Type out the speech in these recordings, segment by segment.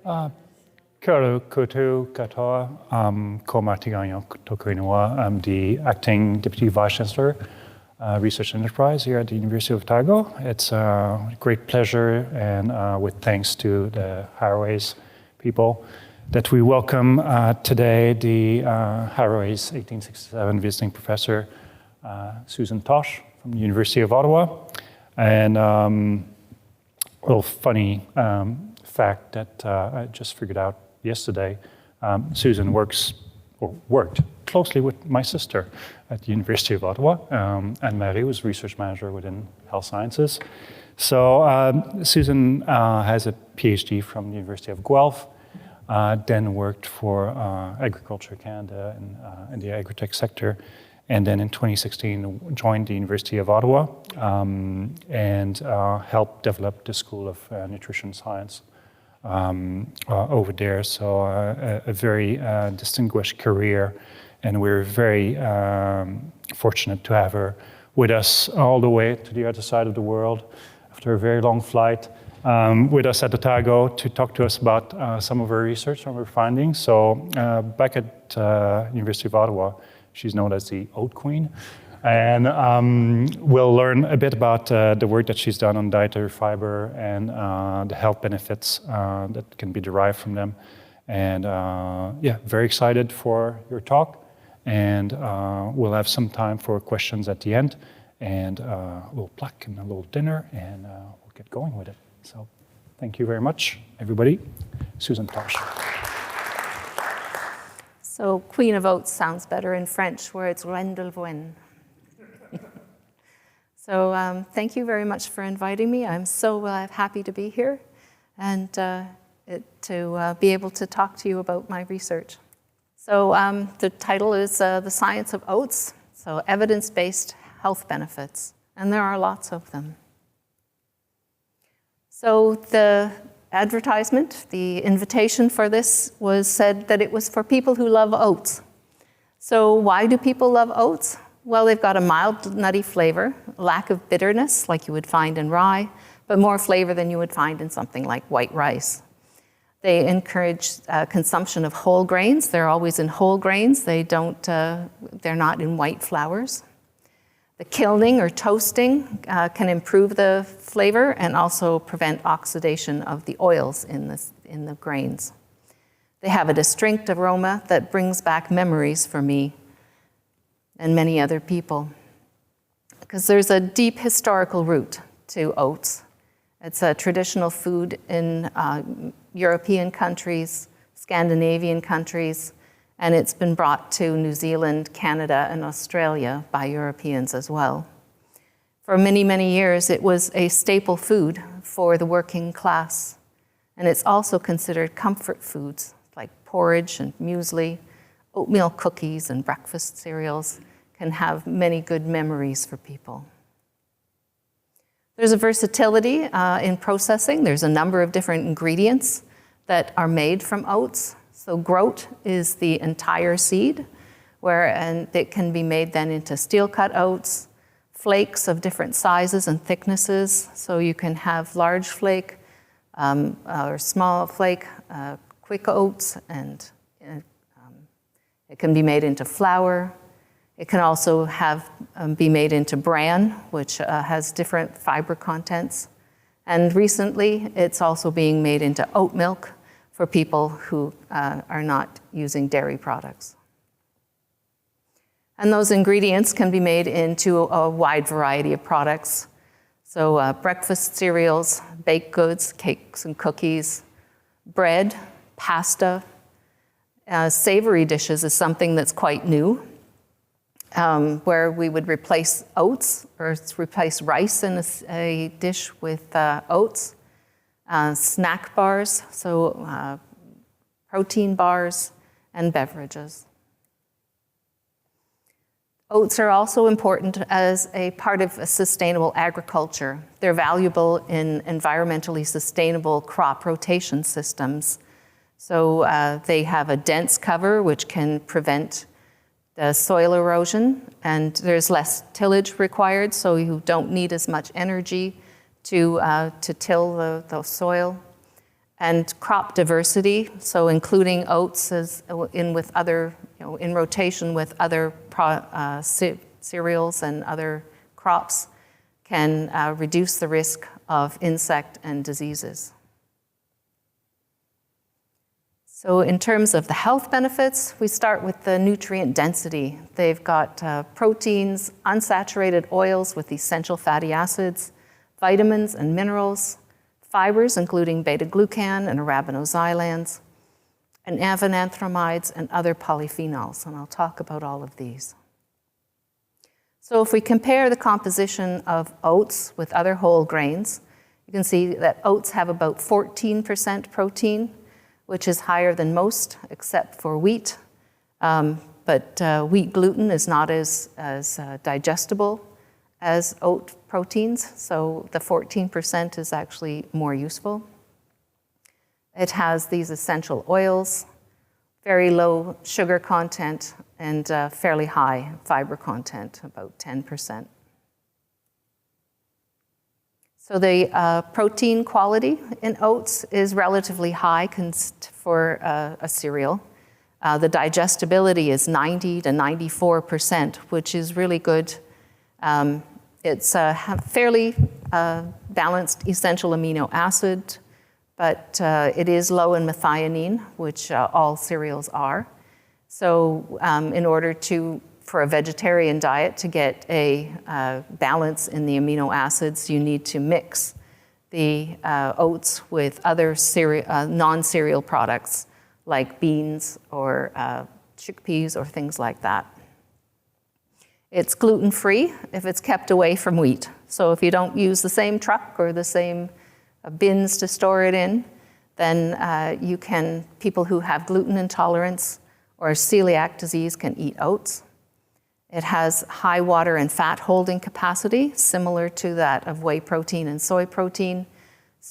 Kia ora koutou katoa, ko Martiganyo Tokuinua. I'm the acting Deputy Vice Chancellor, Research Enterprise here at the University of Otago. It's a great pleasure and with thanks to the Harraways people that we welcome today the Harraways 1867 visiting professor, Susan Tosh from the University of Ottawa. And a little funny fact that I just figured out yesterday, Susan worked closely with my sister at the University of Ottawa, and Marie was research manager within health sciences. So Susan has a PhD from the University of Guelph, then worked for Agriculture Canada in the agri-tech sector, and then in 2016 joined the University of Ottawa and helped develop the School of Nutrition Science over there. So a very distinguished career, and we're very fortunate to have her with us all the way to the other side of the world after a very long flight with us at Otago to talk to us about some of her research, some of her findings. So back at University of Ottawa, she's known as the Oat Queen. And we'll learn a bit about the work that she's done on dietary fiber and the health benefits that can be derived from them. And yeah, very excited for your talk. And we'll have some time for questions at the end, and a little plaque and a little dinner, and we'll get going with it. So thank you very much, everybody. Susan Tosh. So Queen of Oats sounds better in French, where it's Reine de l'Oignon. So thank you very much for inviting me. I'm so happy to be here and to be able to talk to you about my research. So the title is The Science of Oats, so evidence-based health benefits, and there are lots of them. So the advertisement, the invitation for this was said that it was for people who love oats. So why do people love oats? Well, they've got a mild nutty flavor, lack of bitterness like you would find in rye, but more flavor than you would find in something like white rice. They encourage consumption of whole grains. They're always in whole grains. They're not in white flours. The kilning or toasting can improve the flavor and also prevent oxidation of the oils in the grains. They have a distinct aroma that brings back memories for me and many other people, because there's a deep historical root to oats. It's a traditional food in European countries, Scandinavian countries, and it's been brought to New Zealand, Canada, and Australia by Europeans as well. For many, many years, it was a staple food for the working class, and it's also considered comfort foods like porridge and muesli, oatmeal cookies, and breakfast cereals can have many good memories for people. There's a versatility in processing. There's a number of different ingredients that are made from oats. So groat is the entire seed, and it can be made then into steel-cut oats, flakes of different sizes and thicknesses. So you can have large flake or small flake, quick oats, and it can be made into flour. It can also be made into bran, which has different fiber contents. And recently, it's also being made into oat milk for people who are not using dairy products. And those ingredients can be made into a wide variety of products. So breakfast cereals, baked goods, cakes and cookies, bread, pasta. Savory dishes is something that's quite new, where we would replace oats or replace rice in a dish with oats. Snack bars, so protein bars, and beverages. Oats are also important as a part of a sustainable agriculture. They're valuable in environmentally sustainable crop rotation systems. So they have a dense cover which can prevent the soil erosion, and there's less tillage required, so you don't need as much energy to till the soil. and crop diversity, so including oats as with other, in rotation with other cereals and other crops, can reduce the risk of insect and diseases. So in terms of the health benefits, we start with the nutrient density. They've got proteins, unsaturated oils with essential fatty acids, vitamins and minerals, fibers including beta-glucan and arabinoxylans, and avenanthramides and other polyphenols, and I'll talk about all of these. So if we compare the composition of oats with other whole grains, you can see that oats have about 14% protein, which is higher than most, except for wheat. But wheat gluten is not as digestible as oat proteins, so the 14% is actually more useful. It has these essential oils, very low sugar content, and fairly high fiber content, about 10%. So the protein quality in oats is relatively high for a cereal. The digestibility is 90 to 94%, which is really good. It's a fairly balanced essential amino acid, but it is low in methionine, which all cereals are. So in order for a vegetarian diet to get a balance in the amino acids, you need to mix the oats with other non-cereal products like beans or chickpeas or things like that. It's gluten-free if it's kept away from wheat. So if you don't use the same truck or the same bins to store it in, then people who have gluten intolerance or celiac disease can eat oats. It has high water and fat holding capacity, similar to that of whey protein and soy protein,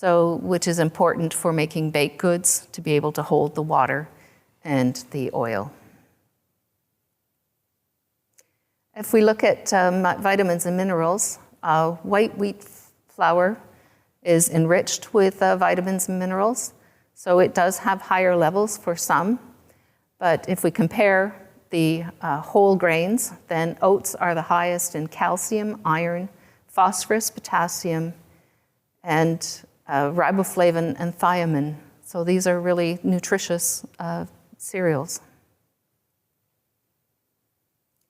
which is important for making baked goods to be able to hold the water and the oil. If we look at vitamins and minerals, white wheat flour is enriched with vitamins and minerals, so it does have higher levels for some. But if we compare the whole grains, then oats are the highest in calcium, iron, phosphorus, potassium, and riboflavin and thiamine. So these are really nutritious cereals.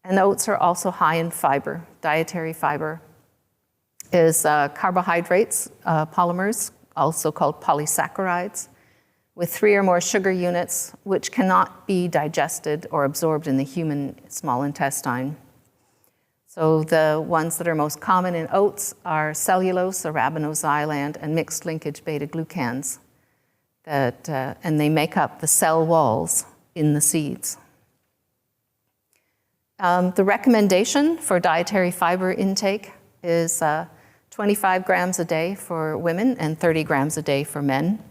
And oats are also high in fiber. Dietary fiber is carbohydrates, polymers, also called polysaccharides, with 3 or more sugar units, which cannot be digested or absorbed in the human small intestine. So the ones that are most common in oats are cellulose, arabinoxylan, and mixed linkage beta-glucans, and they make up the cell walls in the seeds. The recommendation for dietary fiber intake is 25 grams a day for women and 30 grams a day for men.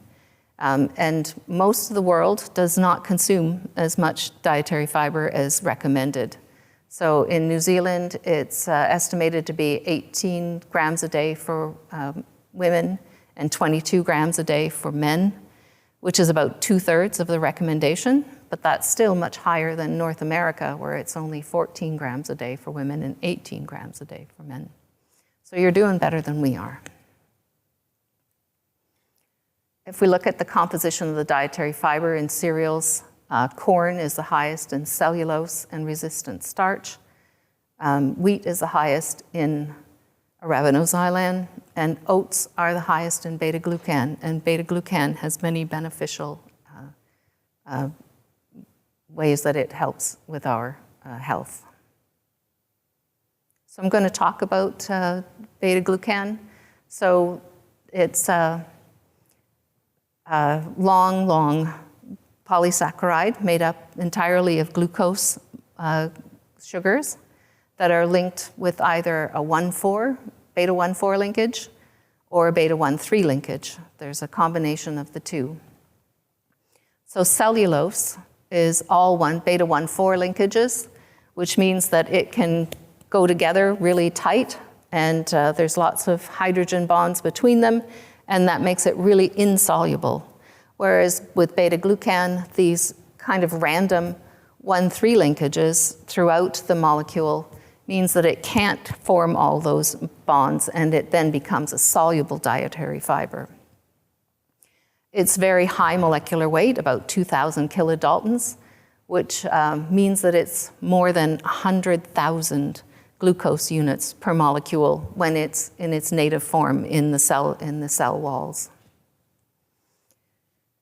And most of the world does not consume as much dietary fiber as recommended. So in New Zealand, it's estimated to be 18 grams a day for women and 22 grams a day for men, which is about 2/3 of the recommendation, but that's still much higher than North America, where it's only 14 grams a day for women and 18 grams a day for men. So you're doing better than we are. If we look at the composition of the dietary fiber in cereals, corn is the highest in cellulose and resistant starch. Wheat is the highest in arabinoxylan, and oats are the highest in beta-glucan. And beta-glucan has many beneficial ways that it helps with our health. So I'm going to talk about beta-glucan. So it's long polysaccharide made up entirely of glucose sugars that are linked with either a 1,4, beta-1,4 linkage or a beta-1,3 linkage. There's a combination of the two. So cellulose is all beta-1,4 linkages, which means that it can go together really tight, and there's lots of hydrogen bonds between them, and that makes it really insoluble. Whereas with beta-glucan, these kind of random 1,3 linkages throughout the molecule means that it can't form all those bonds, and it then becomes a soluble dietary fiber. It's very high molecular weight, about 2,000 kilodaltons, which means that it's more than 100,000 glucose units per molecule when it's in its native form in the cell walls.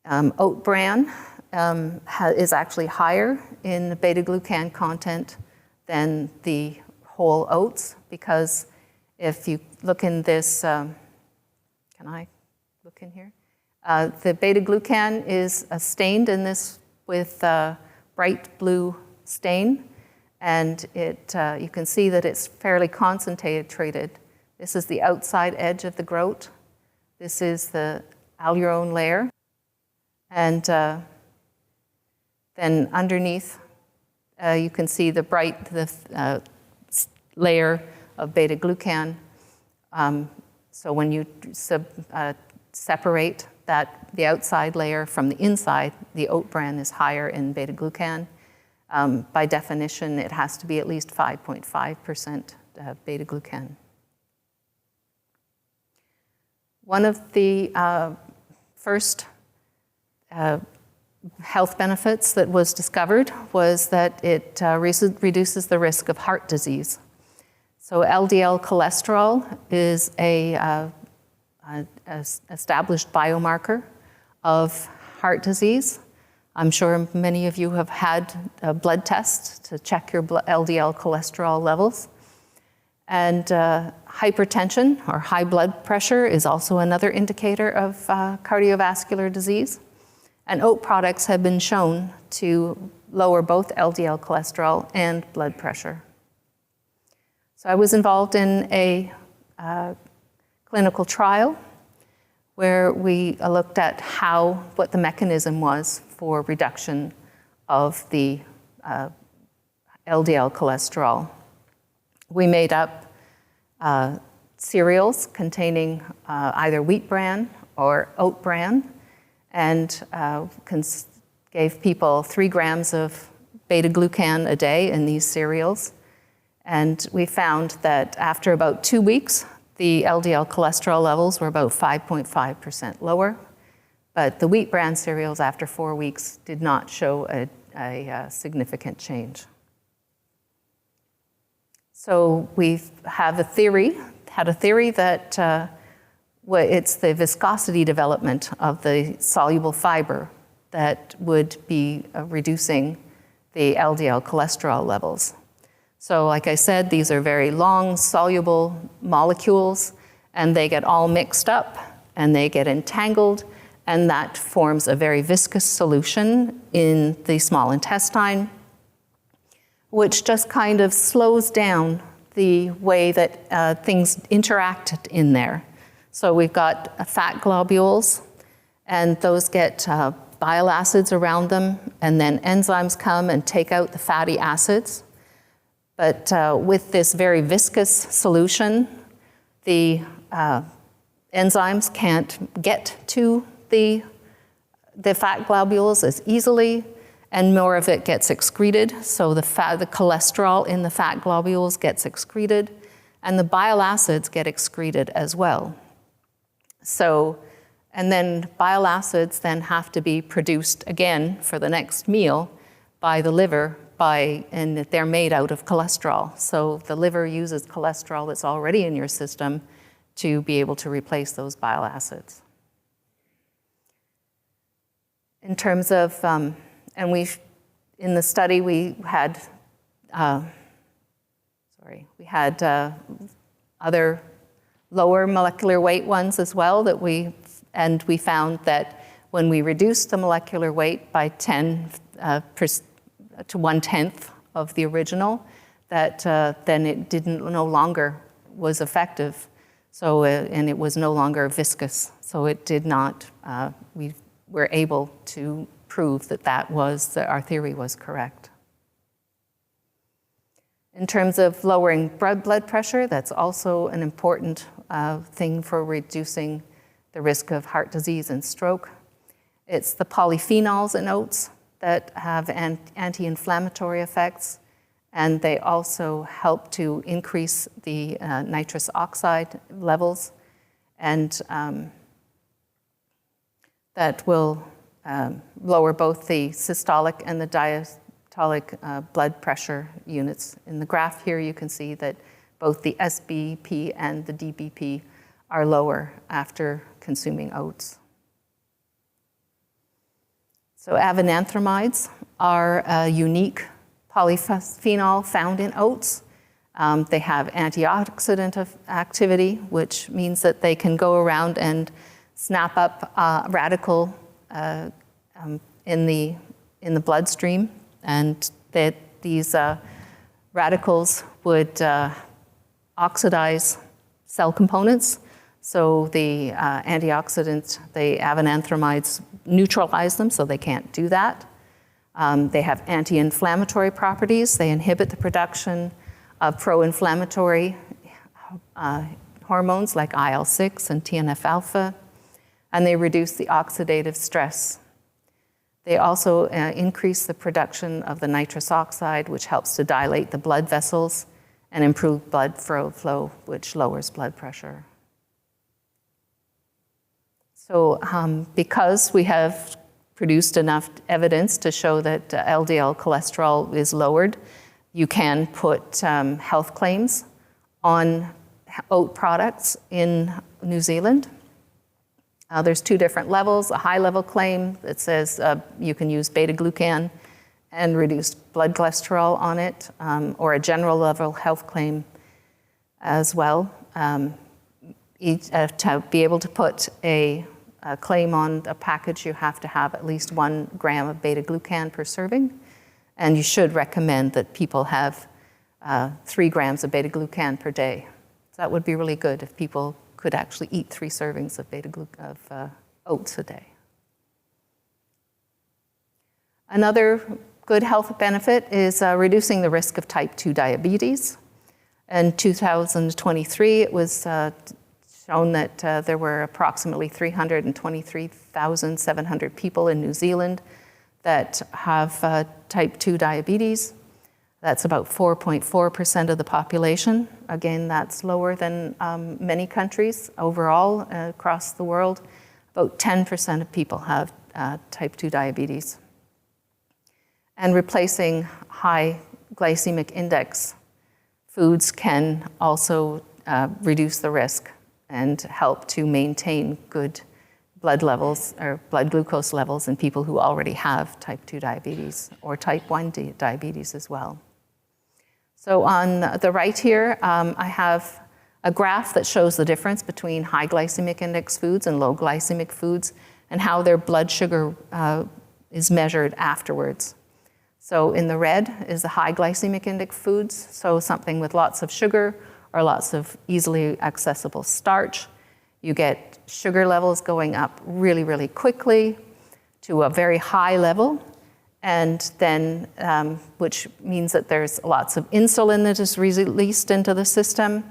Oat bran is actually higher in beta-glucan content than the whole oats, because if you look in this, can I look in here? The beta-glucan is stained in this with bright blue stain, and you can see that it's fairly concentrated. This is the outside edge of the groat. This is the alurone layer. And then underneath, you can see the bright layer of beta-glucan. So when you separate the outside layer from the inside, the oat bran is higher in beta-glucan. By definition, it has to be at least 5.5% beta-glucan. One of the first health benefits that was discovered was that it reduces the risk of heart disease. So LDL cholesterol is a established biomarker of heart disease. I'm sure many of you have had a blood test to check your LDL cholesterol levels. And hypertension or high blood pressure is also another indicator of cardiovascular disease. And oat products have been shown to lower both LDL cholesterol and blood pressure. So I was involved in a clinical trial where we looked at what the mechanism was for reduction of the LDL cholesterol. We made up cereals containing either wheat bran or oat bran, and gave people 3 grams of beta-glucan a day in these cereals. And we found that after about 2 weeks, the LDL cholesterol levels were about 5.5% lower, but the wheat bran cereals after 4 weeks did not show a significant change. So we had a theory that it's the viscosity development of the soluble fiber that would be reducing the LDL cholesterol levels. So like I said, these are very long, soluble molecules, and they get all mixed up, and they get entangled, and that forms a very viscous solution in the small intestine, which just kind of slows down the way that things interact in there. So we've got fat globules, and those get bile acids around them, and then enzymes come and take out the fatty acids. But with this very viscous solution, the enzymes can't get to the fat globules as easily, and more of it gets excreted. So the cholesterol in the fat globules gets excreted, and the bile acids get excreted as well. So, and then bile acids then have to be produced again for the next meal by the liver, and they're made out of cholesterol. So the liver uses cholesterol that's already in your system to be able to replace those bile acids. In terms of, in the study we had, other lower molecular weight ones as well and we found that when we reduced the molecular weight by 10 to 1/10 of the original, that then it no longer was effective. So, and it was no longer viscous. So it did not, we were able to prove that our theory was correct. In terms of lowering blood pressure, that's also an important thing for reducing the risk of heart disease and stroke. It's the polyphenols in oats that have anti-inflammatory effects, and they also help to increase the nitrous oxide levels, and that will lower both the systolic and the diastolic blood pressure units. In the graph here, you can see that both the SBP and the DBP are lower after consuming oats. So avenanthramides are a unique polyphenol found in oats. They have antioxidant activity, which means that they can go around and snap up radical in the bloodstream, and that these radicals would oxidize cell components. So the antioxidants, the avenanthramides, neutralize them, so they can't do that. They have anti-inflammatory properties. They inhibit the production of pro-inflammatory hormones like IL-6 and TNF-alpha, and they reduce the oxidative stress. They also increase the production of the nitrous oxide, which helps to dilate the blood vessels and improve blood flow, which lowers blood pressure. So because we have produced enough evidence to show that LDL cholesterol is lowered, you can put health claims on oat products in New Zealand. There's two different levels, a high-level claim that says you can use beta-glucan and reduce blood cholesterol on it, or a general level health claim as well. To be able to put a claim on a package, you have to have at least 1 gram of beta-glucan per serving, and you should recommend that people have 3 grams of beta-glucan per day. So that would be really good if people could actually eat 3 servings of oats a day. Another good health benefit is reducing the risk of type 2 diabetes. In 2023, it was shown that there were approximately 323,700 people in New Zealand that have type 2 diabetes. That's about 4.4% of the population. Again, that's lower than many countries overall across the world. About 10% of people have type 2 diabetes. And replacing high glycemic index foods can also reduce the risk and help to maintain good blood levels or blood glucose levels in people who already have type 2 diabetes or type 1 diabetes as well. So on the right here, I have a graph that shows the difference between high glycemic index foods and low glycemic foods and how their blood sugar is measured afterwards. So in the red is the high glycemic index foods, so something with lots of sugar or lots of easily accessible starch. You get sugar levels going up really, really quickly to a very high level, and then which means that there's lots of insulin that is released into the system,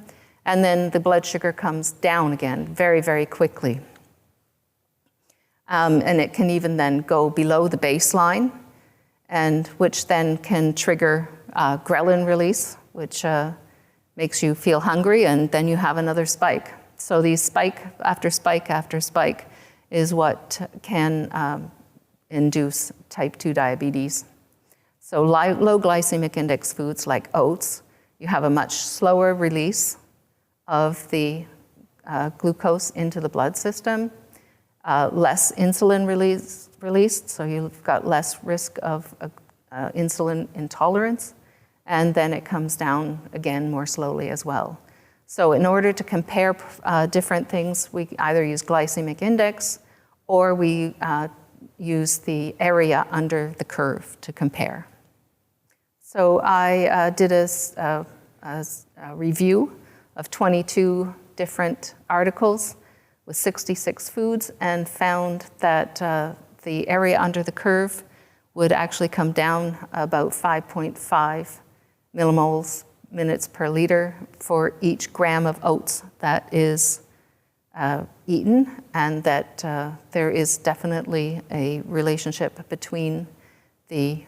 and then the blood sugar comes down again very, very quickly. And it can even then go below the baseline, and which then can trigger ghrelin release, which makes you feel hungry, and then you have another spike. So these spike after spike after spike is what can induce type 2 diabetes. So low glycemic index foods like oats, you have a much slower release of the glucose into the blood system, less insulin released, so you've got less risk of insulin intolerance, and then it comes down again more slowly as well. So in order to compare different things, we either use glycemic index or we use the area under the curve to compare. So I did a review of 22 different articles with 66 foods and found that the area under the curve would actually come down about 5.5 millimoles minutes per liter for each gram of oats that is eaten, and that there is definitely a relationship between the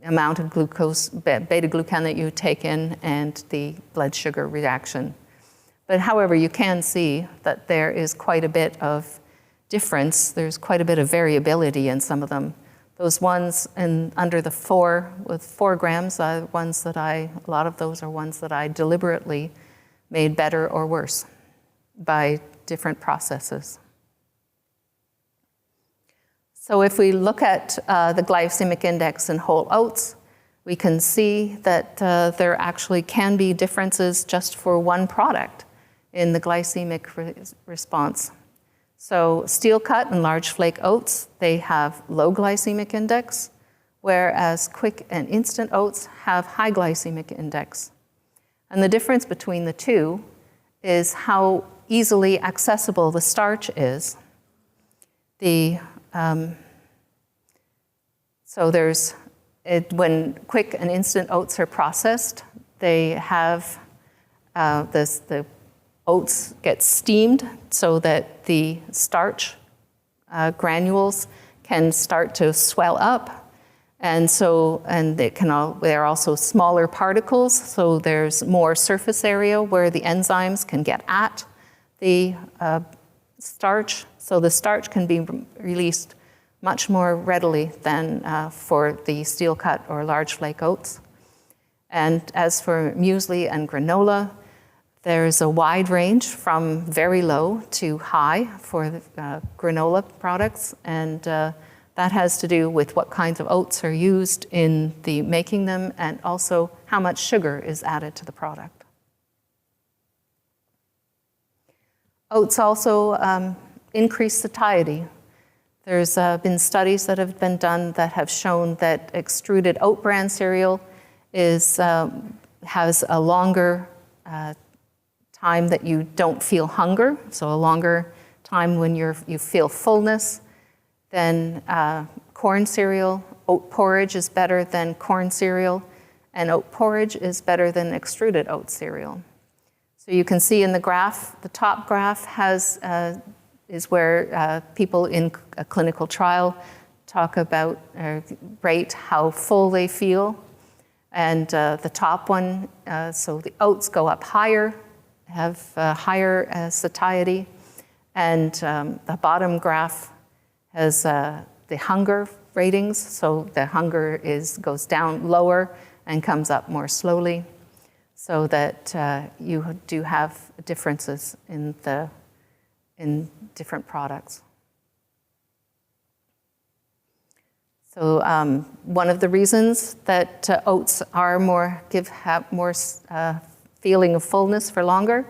amount of glucose, beta-glucan that you take in, and the blood sugar reaction. But however, you can see that there is quite a bit of difference. There's quite a bit of variability in some of them. Those ones under the 4, with 4 grams, are ones that a lot of those are ones that I deliberately made better or worse by different processes. So if we look at the glycemic index in whole oats, we can see that there actually can be differences just for one product in the glycemic response. So steel cut and large flake oats, they have low glycemic index, whereas quick and instant oats have high glycemic index. And the difference between the two is how easily accessible the starch is. So when quick and instant oats are processed, they have the oats get steamed so that the starch granules can start to swell up, and they're also smaller particles, so there's more surface area where the enzymes can get at the starch, so the starch can be released much more readily than for the steel cut or large flake oats. And as for muesli and granola, there's a wide range from very low to high for the granola products, and that has to do with what kinds of oats are used in the making them, and also how much sugar is added to the product. Oats also increase satiety. There's been studies that have been done that have shown that extruded oat bran cereal has a longer time that you don't feel hunger, so a longer time when you feel fullness than corn cereal. Oat porridge is better than corn cereal, and oat porridge is better than extruded oat cereal. So you can see in the graph, the top graph is where people in a clinical trial talk about, rate how full they feel. And the top one, so the oats go up higher, have higher satiety. And the bottom graph has the hunger ratings. So the hunger goes down lower and comes up more slowly, so that you do have differences in different products. So one of the reasons that oats are have more feeling of fullness for longer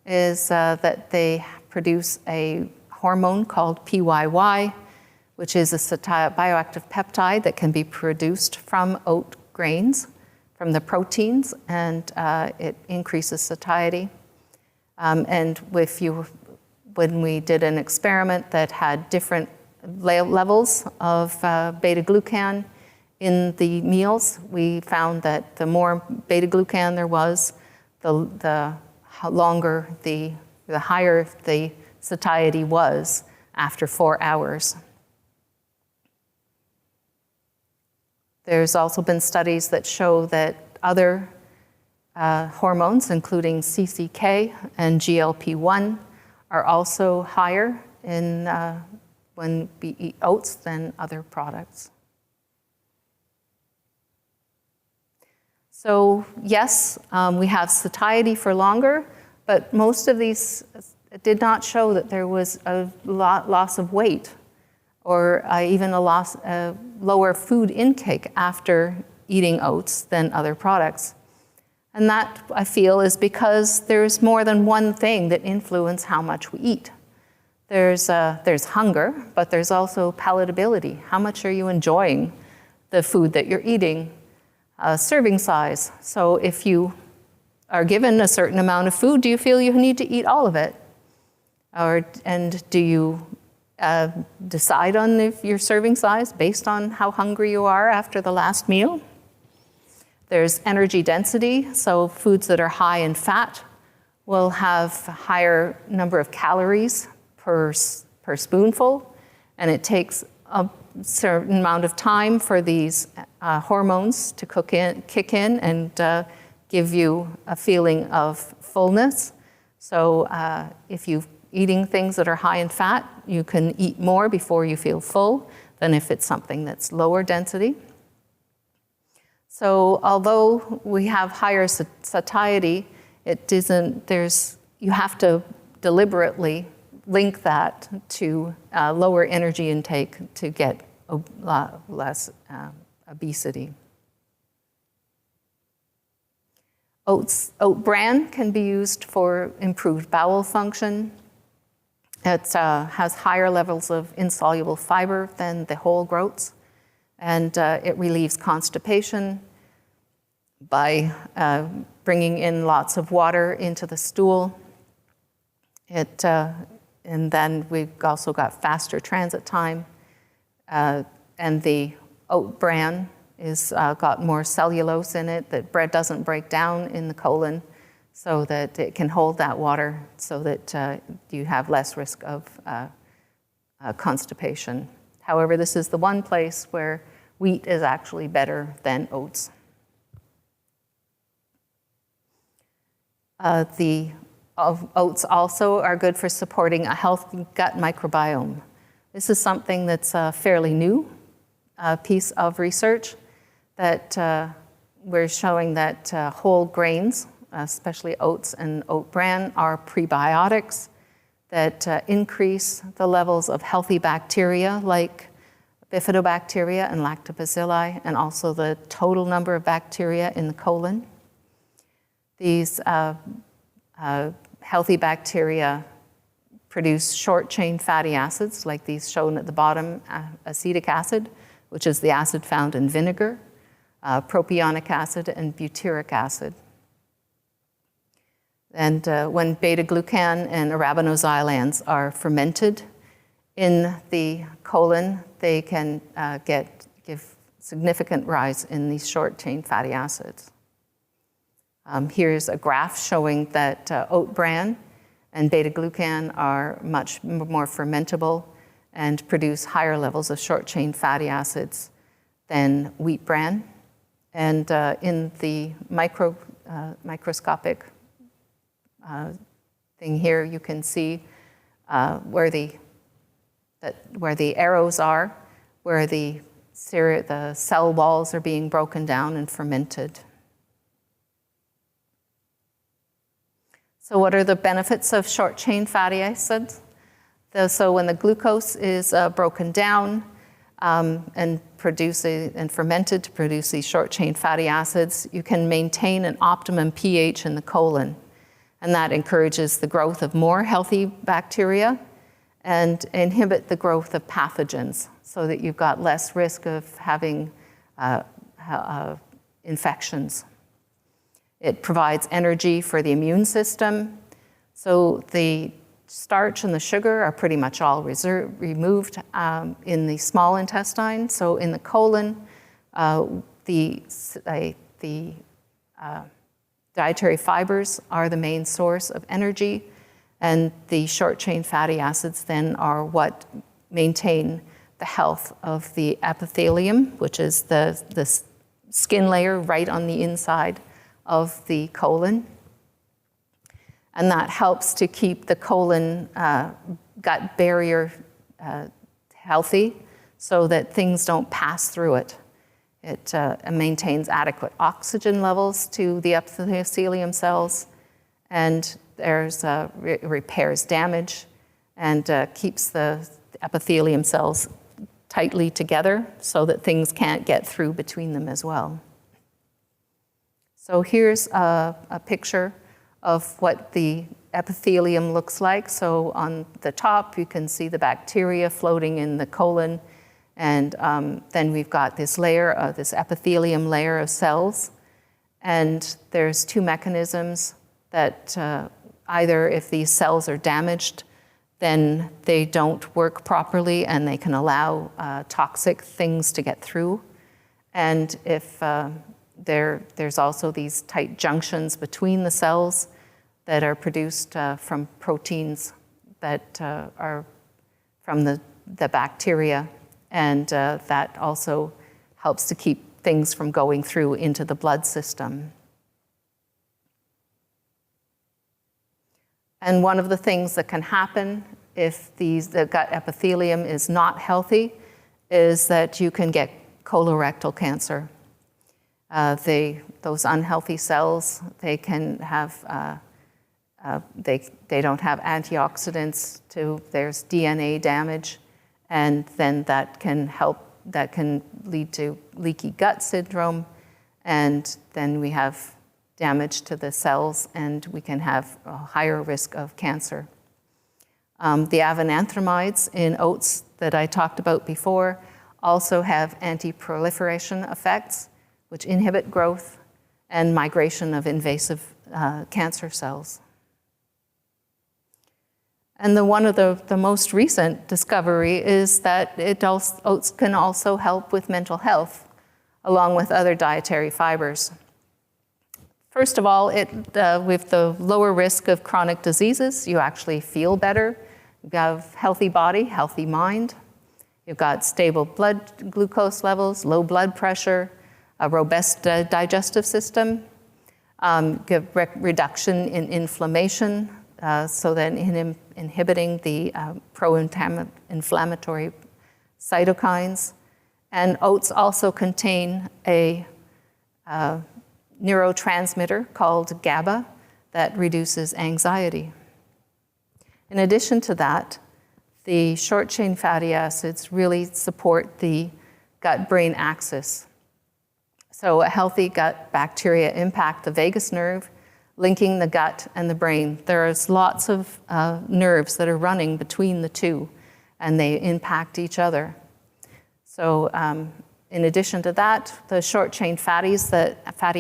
is that they produce a hormone called PYY, which is a bioactive peptide that can be produced from oat grains, from the proteins, and it increases satiety. And when we did an experiment that had different levels of beta-glucan in the meals, we found that the more beta-glucan there was, the higher the satiety was after 4 hours. There's also been studies that show that other hormones, including CCK and GLP-1, are also higher when we eat oats than other products. So yes, we have satiety for longer, but most of these did not show that there was a loss of weight or even a lower food intake after eating oats than other products. And that, I feel, is because there's more than one thing that influence how much we eat. There's hunger, but there's also palatability. How much are you enjoying the food that you're eating? Serving size. So if you are given a certain amount of food, do you feel you need to eat all of it? And do you decide on your serving size based on how hungry you are after the last meal? There's energy density, so foods that are high in fat will have higher number of calories per spoonful, and it takes a certain amount of time for these hormones to kick in and give you a feeling of fullness. So if you're eating things that are high in fat, you can eat more before you feel full than if it's something that's lower density. So although we have higher satiety, you have to deliberately link that to lower energy intake to get less obesity. Oat bran can be used for improved bowel function. It has higher levels of insoluble fiber than the whole groats, and it relieves constipation by bringing in lots of water into the stool. And then we've also got faster transit time, and the oat bran is got more cellulose in it that bread doesn't break down in the colon, so that it can hold that water, so that you have less risk of constipation. However, this is the one place where wheat is actually better than oats. The oats also are good for supporting a healthy gut microbiome. This is something that's a fairly new piece of research that we're showing that whole grains, especially oats and oat bran, are prebiotics that increase the levels of healthy bacteria like bifidobacteria and lactobacilli, and also the total number of bacteria in the colon. These healthy bacteria produce short-chain fatty acids, like these shown at the bottom, acetic acid, which is the acid found in vinegar, propionic acid, and butyric acid. And when beta-glucan and arabinoxylans are fermented in the colon, they can give significant rise in these short-chain fatty acids. Here's a graph showing that oat bran and beta-glucan are much more fermentable and produce higher levels of short-chain fatty acids than wheat bran. And in the microscopic thing here, you can see where the arrows are, where the cell walls are being broken down and fermented. So what are the benefits of short-chain fatty acids? So when the glucose is broken down and fermented to produce these short-chain fatty acids, you can maintain an optimum pH in the colon. And that encourages the growth of more healthy bacteria and inhibit the growth of pathogens, so that you've got less risk of having infections. It provides energy for the immune system. So the starch and the sugar are pretty much all removed in the small intestine. So in the colon, the dietary fibers are the main source of energy, and the short-chain fatty acids then are what maintain the health of the epithelium, which is the skin layer right on the inside of the colon. And that helps to keep the colon gut barrier healthy, so that things don't pass through it. It maintains adequate oxygen levels to the epithelium cells, and repairs damage, and keeps the epithelium cells tightly together so that things can't get through between them as well. So here's a picture of what the epithelium looks like. So on the top, you can see the bacteria floating in the colon, and then we've got this layer, this epithelium layer of cells. And there's two mechanisms that either if these cells are damaged, then they don't work properly and they can allow toxic things to get through. And if there's also these tight junctions between the cells that are produced from proteins that are from the bacteria, and that also helps to keep things from going through into the blood system. And one of the things that can happen if the gut epithelium is not healthy is that you can get colorectal cancer. Those unhealthy cells, they can have, they don't have antioxidants, there's DNA damage, and then that can lead to leaky gut syndrome, and then we have damage to the cells, and we can have a higher risk of cancer. The avenanthramides in oats that I talked about before also have anti-proliferation effects, which inhibit growth and migration of invasive cancer cells. And one of the most recent discovery is that oats can also help with mental health, along with other dietary fibers. First of all, with the lower risk of chronic diseases, you actually feel better. You have healthy body, healthy mind. You've got stable blood glucose levels, low blood pressure, a robust digestive system, reduction in inflammation, so that inhibiting the pro-inflammatory cytokines. And oats also contain a neurotransmitter called GABA that reduces anxiety. In addition to that, the short-chain fatty acids really support the gut-brain axis. So a healthy gut bacteria impact the vagus nerve, linking the gut and the brain. There's lots of nerves that are running between the two, and they impact each other. So in addition to that, the short-chain fatty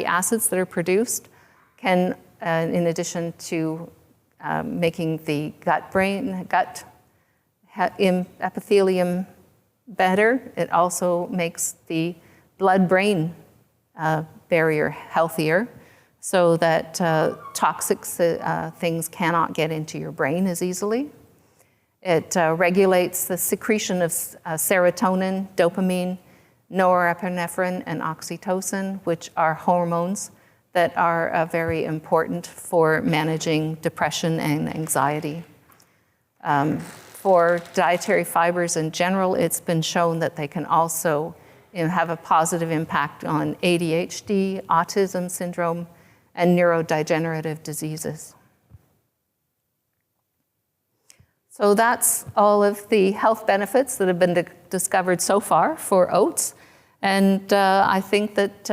acids that are produced can, in addition to making the gut epithelium better, it also makes the blood-brain barrier healthier, so that toxic things cannot get into your brain as easily. It regulates the secretion of serotonin, dopamine, norepinephrine, and oxytocin, which are hormones that are very important for managing depression and anxiety. For dietary fibers in general, it's been shown that they can also have a positive impact on ADHD, autism syndrome, and neurodegenerative diseases. So that's all of the health benefits that have been discovered so far for oats. And I think that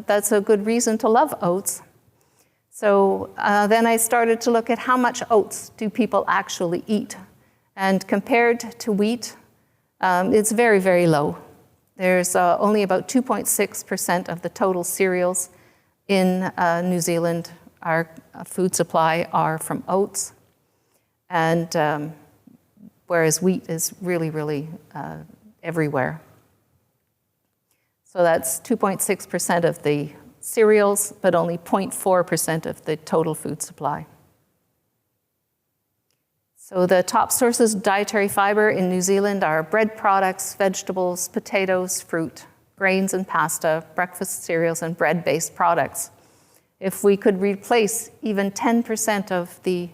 that's a good reason to love oats. So then I started to look at how much oats do people actually eat. And compared to wheat, it's very, very low. There's only about 2.6% of the total cereals in New Zealand, our food supply, are from oats. And whereas wheat is really, really everywhere. So that's 2.6% of the cereals, but only 0.4% of the total food supply. So the top sources of dietary fiber in New Zealand are bread products, vegetables, potatoes, fruit, grains and pasta, breakfast cereals, and bread-based products. If we could replace even 10% of the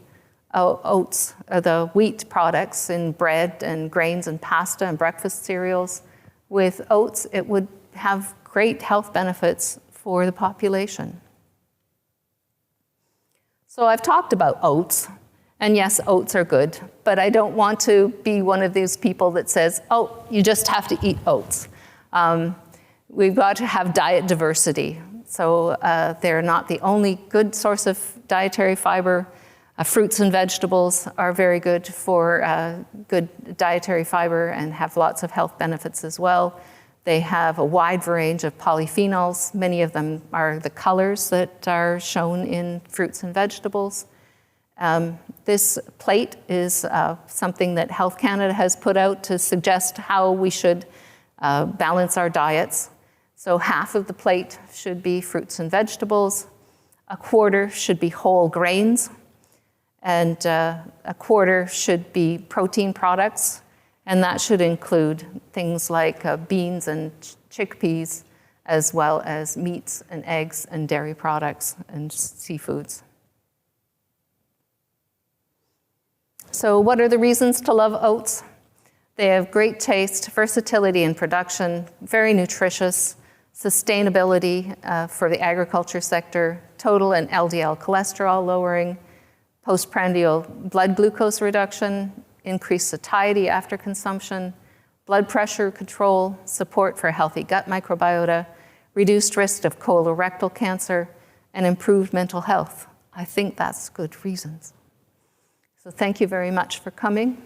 oats, the wheat products in bread and grains and pasta and breakfast cereals with oats, it would have great health benefits for the population. So I've talked about oats, and yes, oats are good, but I don't want to be one of these people that says, oh, you just have to eat oats. We've got to have diet diversity. So they're not the only good source of dietary fiber. Fruits and vegetables are very good for good dietary fiber and have lots of health benefits as well. They have a wide range of polyphenols. Many of them are the colors that are shown in fruits and vegetables. This plate is something that Health Canada has put out to suggest how we should balance our diets. So half of the plate should be fruits and vegetables. A quarter should be whole grains. and a quarter should be protein products, and that should include things like beans and chickpeas, as well as meats and eggs and dairy products and seafoods. So what are the reasons to love oats? They have great taste, versatility in production, very nutritious, sustainability for the agriculture sector, total and LDL cholesterol lowering, postprandial blood glucose reduction, increased satiety after consumption, blood pressure control, support for healthy gut microbiota, reduced risk of colorectal cancer, and improved mental health. I think that's good reasons. So thank you very much for coming,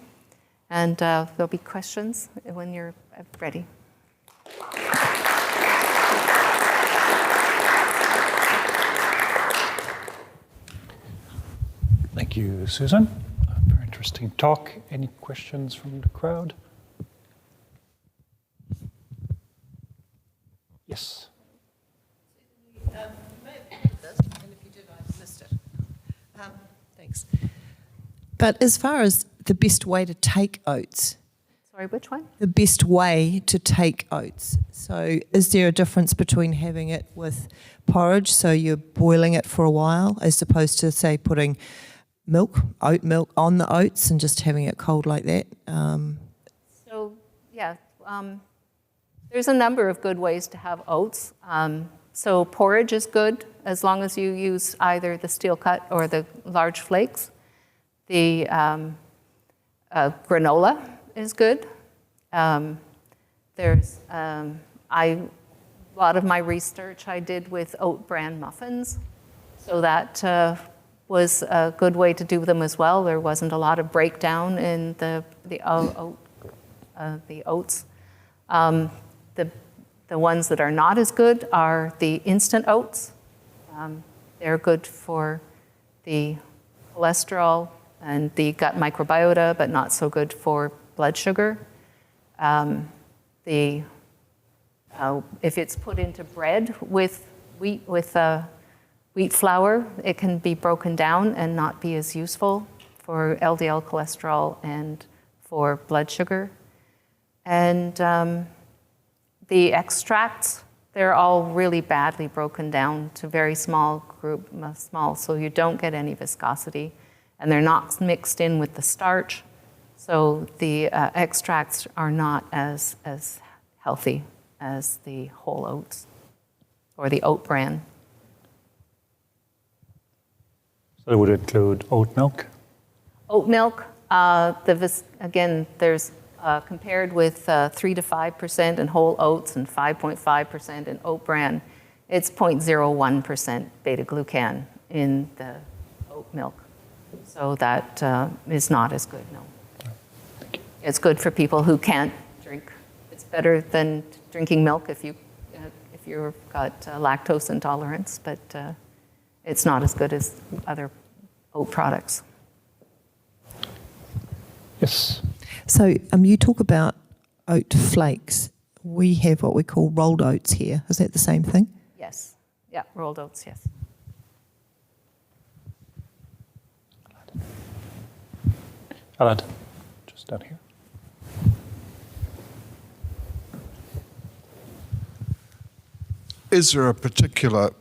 and there'll be questions when you're ready. Thank you, Susan. Very interesting talk. Any questions from the crowd? Yes. You may have covered this, and if you did, I missed it. Thanks. But as far as the best way to take oats, Sorry, which one? the best way to take oats. So is there a difference between having it with porridge, so you're boiling it for a while, as opposed to, say, putting oat milk on the oats and just having it cold like that? So, yeah, there's a number of good ways to have oats. So porridge is good as long as you use either the steel cut or the large flakes. The granola is good. There's a lot of my research I did with oat bran muffins, so that was a good way to do them as well. There wasn't a lot of breakdown in the oats. The ones that are not as good are the instant oats. They're good for the cholesterol and the gut microbiota, but not so good for blood sugar. If it's put into bread with wheat flour, it can be broken down and not be as useful for LDL cholesterol and for blood sugar. And the extracts, they're all really badly broken down to very small, so you don't get any viscosity, and they're not mixed in with the starch, so the extracts are not as healthy as the whole oats or the oat bran. So it would include oat milk? Oat milk, again, there's compared with 3 to 5% in whole oats and 5.5% in oat bran, it's 0.01% beta-glucan in the oat milk. So that is not as good, no. It's good for people who can't drink. It's better than drinking milk if you've got lactose intolerance, but it's not as good as other oat products. Yes. So you talk about oat flakes. We have what we call rolled oats here. Is that the same thing? Yes. Yeah, rolled oats, yes. Alad, just down here. Is there a particular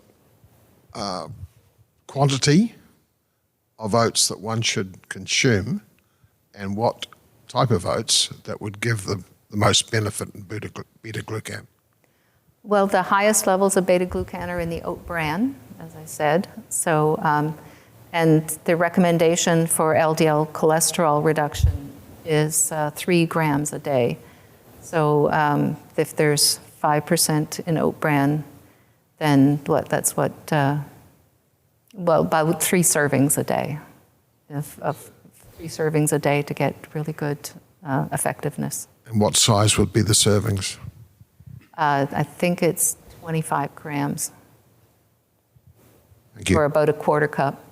quantity of oats that one should consume, and what type of oats that would give the most benefit in beta-glucan? Well, the highest levels of beta-glucan are in the oat bran, as I said. So, and the recommendation for LDL cholesterol reduction is 3 grams a day. So if there's 5% in oat bran, then that's what, well, about 3 servings a day, of 3 servings a day to get really good effectiveness. And what size would be the servings? I think it's 25 grams. Thank you. Or about a quarter cup.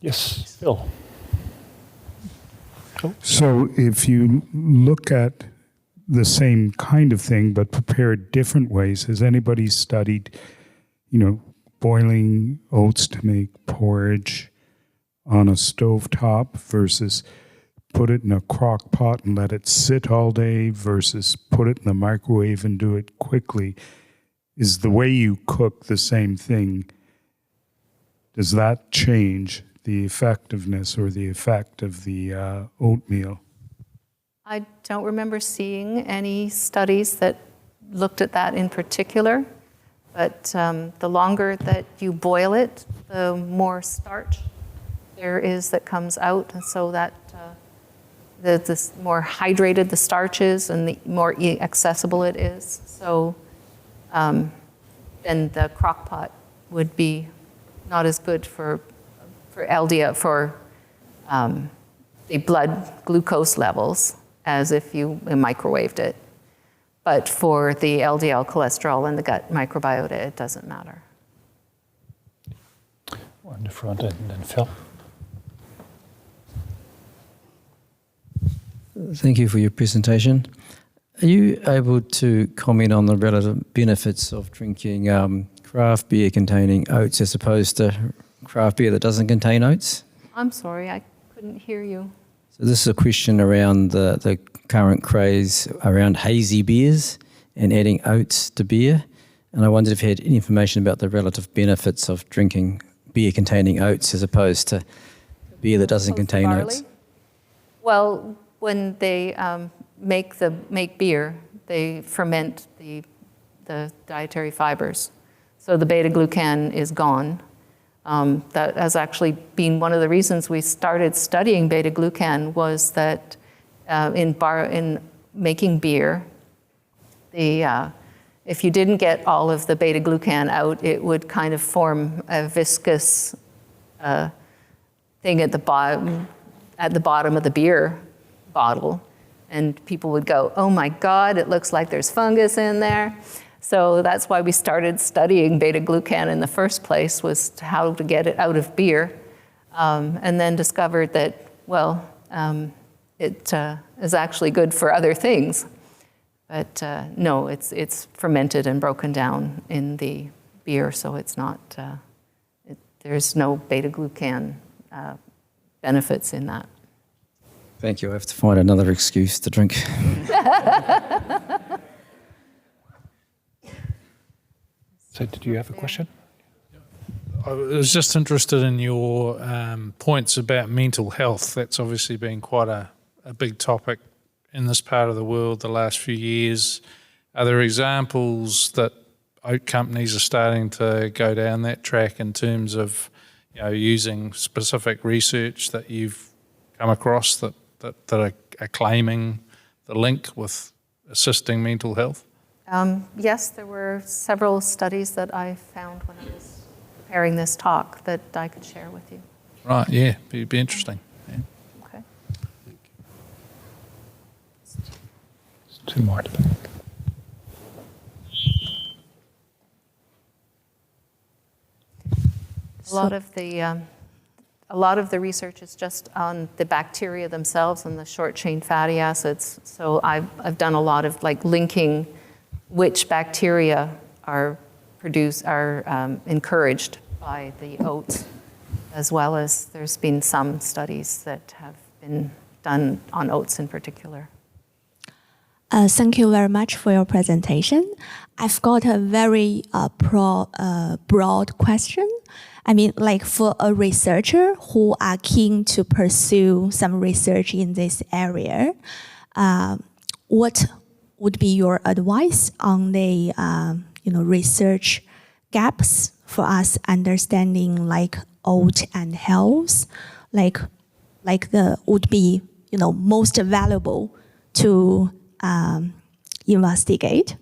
Yes, Bill. So if you look at the same kind of thing but prepared different ways. Has anybody studied, boiling oats to make porridge on a stovetop versus put it in a crock pot and let it sit all day versus put it in the microwave and do it quickly? Is the way you cook the same thing, does that change the effectiveness or the effect of the oatmeal? I don't remember seeing any studies that looked at that in particular, but the longer that you boil it, the more starch there is that comes out, and so that the more hydrated the starch is and the more accessible it is. So then the crock pot would be not as good for LDL, for the blood glucose levels as if you microwaved it. But for the LDL cholesterol and the gut microbiota, it doesn't matter. On the front end, and then Phil. Thank you for your presentation. Are you able to comment on the relative benefits of drinking craft beer containing oats as opposed to craft beer that doesn't contain oats? I'm sorry, I couldn't hear you. So this is a question around the current craze around hazy beers and adding oats to beer. And I wondered if you had any information about the relative benefits of drinking beer containing oats as opposed to beer that doesn't contain Barley? oats. Well, when they make beer, they ferment the dietary fibers. So the beta-glucan is gone. That has actually been one of the reasons we started studying beta-glucan, was that in making beer, if you didn't get all of the beta-glucan out, it would kind of form a viscous thing at the bottom of the beer bottle, and people would go, "Oh my God, it looks like there's fungus in there." So that's why we started studying beta-glucan in the first place, was how to get it out of beer, and then discovered that, well, it is actually good for other things. But no, it's fermented and broken down in the beer, so it's not, there's no beta-glucan benefits in that. Thank you. I have to find another excuse to drink. So did you have a question? I was just interested in your points about mental health. That's obviously been quite a big topic in this part of the world the last few years. Are there examples that oat companies are starting to go down that track in terms of, using specific research that you've come across that are claiming the link with assisting mental health? Yes, there were several studies that I found when I was preparing this talk that I could share with you. Right, yeah, be interesting. Yeah. Okay. Two more to the back. A lot of the research is just on the bacteria themselves and the short chain fatty acids. So I've done a lot of linking which bacteria are encouraged by the oats, as well as there's been some studies that have been done on oats in particular. Thank you very much for your presentation. I've got a very broad question. I mean, for a researcher who are keen to pursue some research in this area, what would be your advice on the research gaps for us understanding oat and health, would be most valuable to investigate?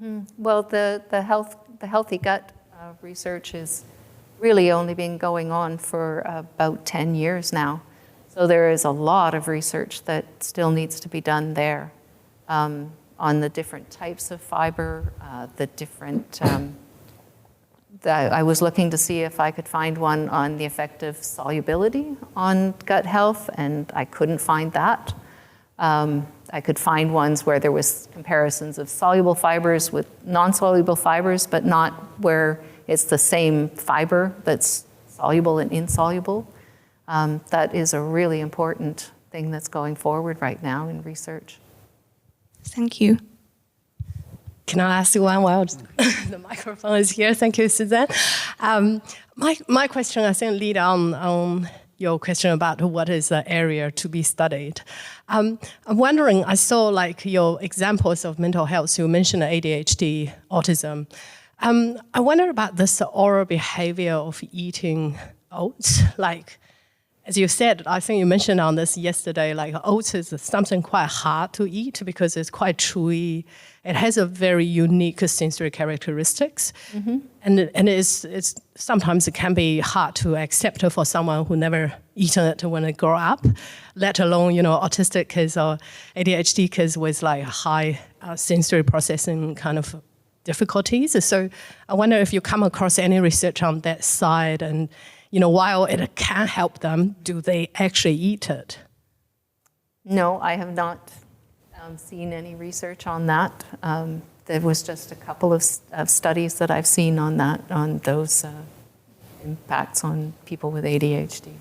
Mm-hmm. Well, the healthy gut research is really only been going on for about 10 years now. So there is a lot of research that still needs to be done there on the different types of fiber, the different, I was looking to see if I could find one on the effect of solubility on gut health, and I couldn't find that. I could find ones where there was comparisons of soluble fibers with non-soluble fibers, but not where it's the same fiber that's soluble and insoluble. That is a really important thing that's going forward right now in research. Thank you. Can I ask you one while the microphone is here? Thank you, Susan. My question, I think, lead on your question about what is the area to be studied. I'm wondering, I saw like your examples of mental health. You mentioned ADHD, autism. I wonder about this oral behavior of eating oats. Like, as you said, I think you mentioned on this yesterday, like oats is something quite hard to eat because it's quite chewy. It has a very unique sensory characteristics. Mm-hmm. And it's sometimes it can be hard to accept for someone who never eaten it when they grow up, let alone, autistic kids or ADHD kids with like high sensory processing kind of difficulties. So I wonder if you come across any research on that side and, while it can help them, do they actually eat it? No, I have not seen any research on that. There was just a couple of studies that I've seen on that, on those impacts on people with ADHD.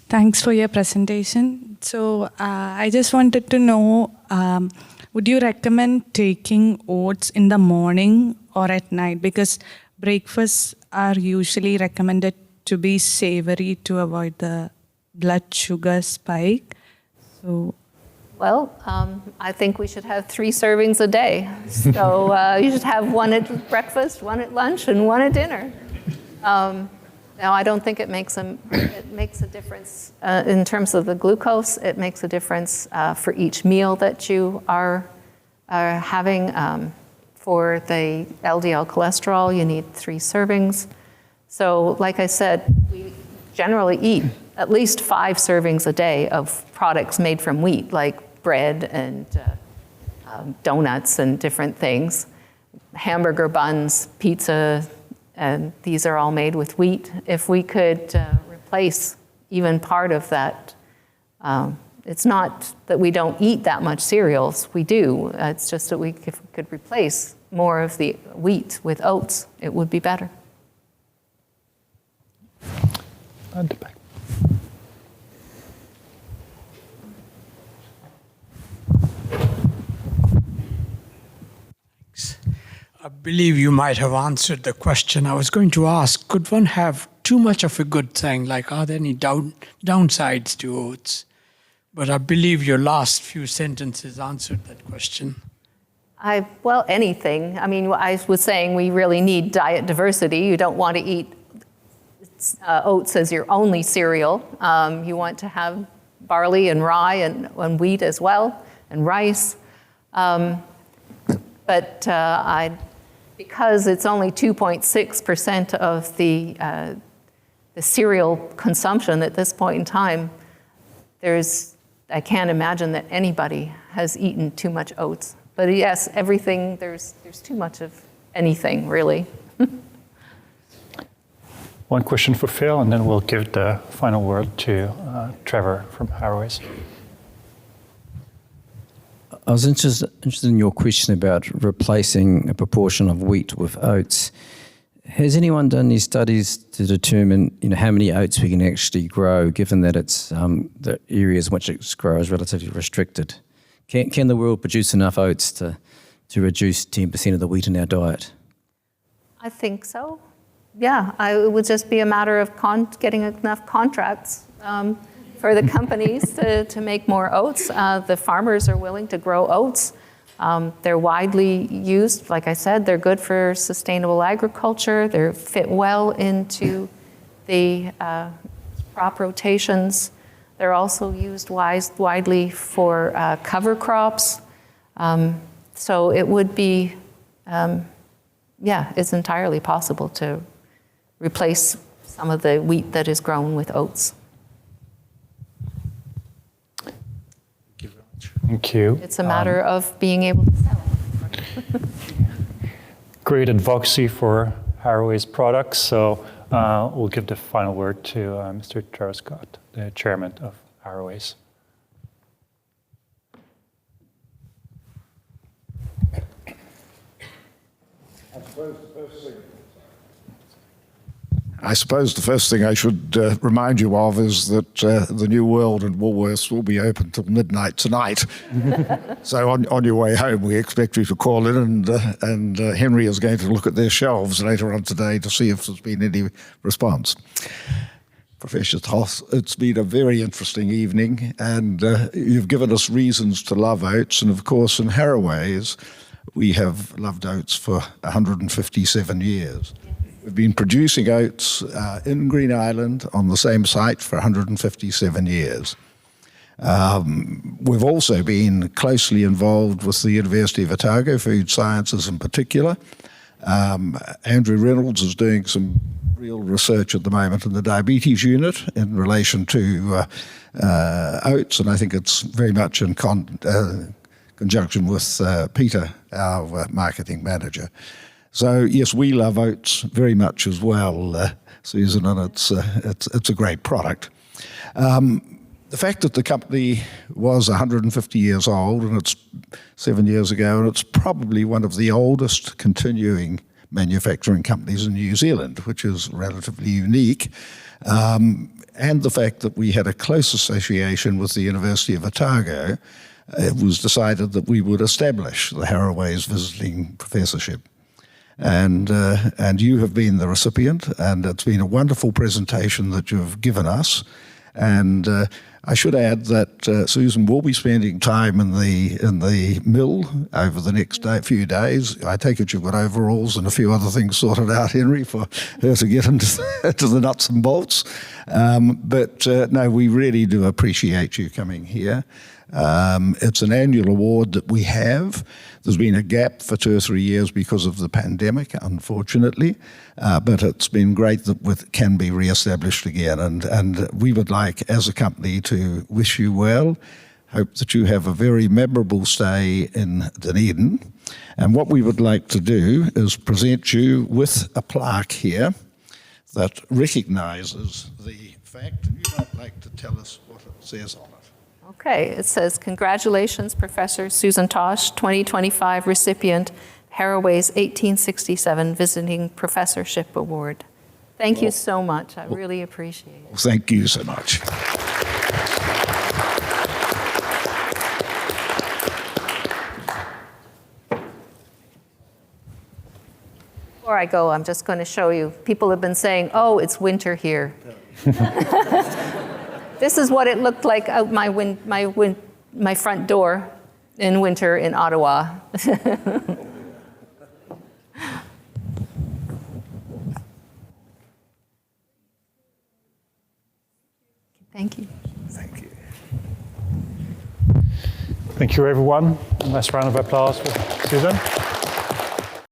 Thanks for your presentation. So I just wanted to know, would you recommend taking oats in the morning or at night? Because breakfasts are usually recommended to be savory to avoid the blood sugar spike. So, well, I think we should have 3 servings a day. So you should have 1 at breakfast, 1 at lunch, and 1 at dinner. Now, I don't think it makes a difference in terms of the glucose. It makes a difference for each meal that you are having. For the LDL cholesterol, you need 3 servings. So, like I said, we generally eat at least 5 servings a day of products made from wheat, like bread and donuts and different things, hamburger buns, pizza. And these are all made with wheat. If we could replace even part of that, it's not that we don't eat that much cereals, we do. It's just that if we could replace more of the wheat with oats, it would be better. I believe you might have answered the question I was going to ask. Could one have too much of a good thing? Like, are there any downsides to oats? But I believe your last few sentences answered that question. Well, anything. I mean, I was saying we really need diet diversity. You don't want to eat oats as your only cereal. You want to have barley and rye and wheat as well, and rice. But because it's only 2.6% of the cereal consumption at this point in time, I can't imagine that anybody has eaten too much oats. But yes, everything, there's too much of anything, really. One question for Phil, and then we'll give the final word to Trevor from Harraways. I was interested in your question about replacing a proportion of wheat with oats. Has anyone done any studies to determine, how many oats we can actually grow, given that it's the areas in which it's grown is relatively restricted? Can the world produce enough oats to reduce 10% of the wheat in our diet? I think so. Yeah, it would just be a matter of getting enough contracts for the companies to make more oats. The farmers are willing to grow oats. They're widely used. Like I said, they're good for sustainable agriculture. They fit well into the crop rotations. They're also used widely for cover crops. So it would be, it's entirely possible to replace some of the wheat that is grown with oats. Thank you. It's a matter of being able to sell it. Great advocacy for Harraways products. So we'll give the final word to Mr. Charles Scott, the chairman of Harraways. I suppose the first thing I should remind you of is that the New World and Woolworths will be open till midnight tonight. So on your way home, we expect you to call in, and Henry is going to look at their shelves later on today to see if there's been any response. Professor Tosh, it's been a very interesting evening, and you've given us reasons to love oats. And of course, in Harraways, we have loved oats for 157 years. We've been producing oats in Green Island on the same site for 157 years. We've also been closely involved with the University of Otago, food sciences in particular. Andrew Reynolds is doing some real research at the moment in the diabetes unit in relation to oats, and I think it's very much in conjunction with Peter, our marketing manager. So yes, we love oats very much as well, Susan, and it's a great product. The fact that the company was 150 years old, and it's 7 years ago, and it's probably one of the oldest continuing manufacturing companies in New Zealand, which is relatively unique, and the fact that we had a close association with the University of Otago, it was decided that we would establish the Harraways Visiting Professorship. And you have been the recipient, and it's been a wonderful presentation that you've given us. And I should add that Susan will be spending time in the mill over the next few days. I take it you've got overalls and a few other things sorted out, Henry, for her to get into the nuts and bolts. But no, we really do appreciate you coming here. It's an annual award that we have. There's been a gap for 2 or 3 years because of the pandemic, unfortunately, but it's been great that it can be re-established again. And we would like, as a company, to wish you well, hope that you have a very memorable stay in Dunedin. And what we would like to do is present you with a plaque here that recognises the fact, and you might like to tell us what it says on it. Okay, it says, congratulations, Professor Susan Tosh, 2025 recipient, Harraways 1867 Visiting Professorship Award. Thank you so much. I really appreciate it. Thank you so much. Before I go, I'm just going to show you. People have been saying, oh, it's winter here. This is what it looked like out my front door in winter in Ottawa. Thank you. Thank you. Thank you, everyone. A nice round of applause for Susan.